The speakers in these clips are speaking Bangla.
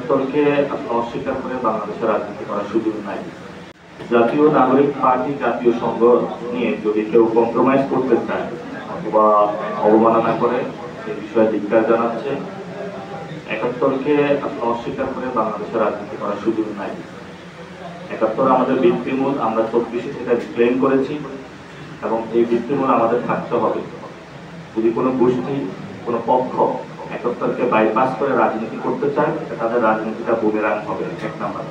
একাত্তরকে অস্বীকার করে বাংলাদেশের রাজনীতি করার সুযোগ নাই। জাতীয় নাগরিক পার্টি জাতীয় সংঘ নিয়ে যদি কেউ কম্প্রোমাইজ করতে চায় অথবা অবমাননা করে সে বিষয়ে ধিক্কার জানাচ্ছে। একাত্তরকে অস্বীকার করে বাংলাদেশের রাজনীতি করার সুযোগ নাই। একাত্তর আমাদের ভিত্তিমূল, আমরা 24-এ সেটা ক্লেম করেছি এবং এই ভিত্তিমূল আমাদের থাকতে হবে। যদি কোনো গোষ্ঠী, কোনো পক্ষ একাত্তরকে বাইপাস করে রাজনীতি করতে চায়, তাদের রাজনীতিটা বুমেরাং হবে। 1 নাম্বার।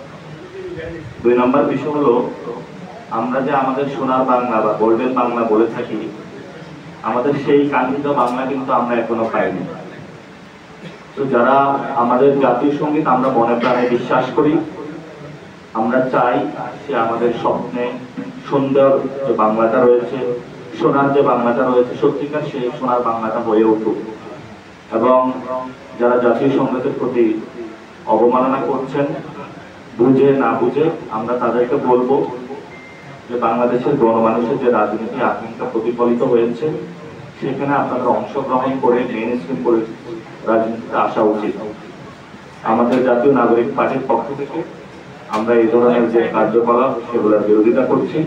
2 নাম্বার বিষয় হলো, আমরা যে আমাদের সোনার বাংলা বা গোল্ডেন বাংলা বলে থাকি, আমাদের সেই কাঙ্ক্ষিত বাংলা কিন্তু আমরা এখনো পাইনি। তো যারা আমাদের জাতীয় সঙ্গীত আমরা মনে প্রাণে বিশ্বাস করি, আমরা চাই সে আমাদের স্বপ্নে সুন্দর যে বাংলাটা রয়েছে, সোনার যে বাংলাটা রয়েছে, সত্যিকার সেই সোনার বাংলাটা হয়ে উঠুক। এবং যারা জাতীয় সঙ্গীতের প্রতি অবমাননা করছেন, বুঝে না বুঝে, আমরা তাদেরকে বলবো যে বাংলাদেশের গণমানুষের যে রাজনীতি আকাঙ্ক্ষা প্রতিফলিত হয়েছে, সেখানে আপনাদের অংশগ্রহণ করে মেইন স্ট্রিম করে রাজনীতিতে আসা উচিত। আমাদের জাতীয় নাগরিক পার্টির পক্ষ থেকে আমরা এই ধরনের যে কার্যকলাপ সেগুলোর বিরোধিতা করছি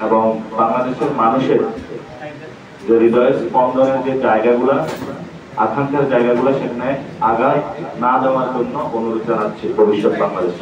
এবং বাংলাদেশের মানুষের যে হৃদয়ের স্পন্দনের যে জায়গাগুলা, আকাঙ্ক্ষার জায়গাগুলো, সেখানে আঘাত না দেওয়ার জন্য অনুরোধ জানাচ্ছি ভবিষ্যৎ বাংলাদেশ।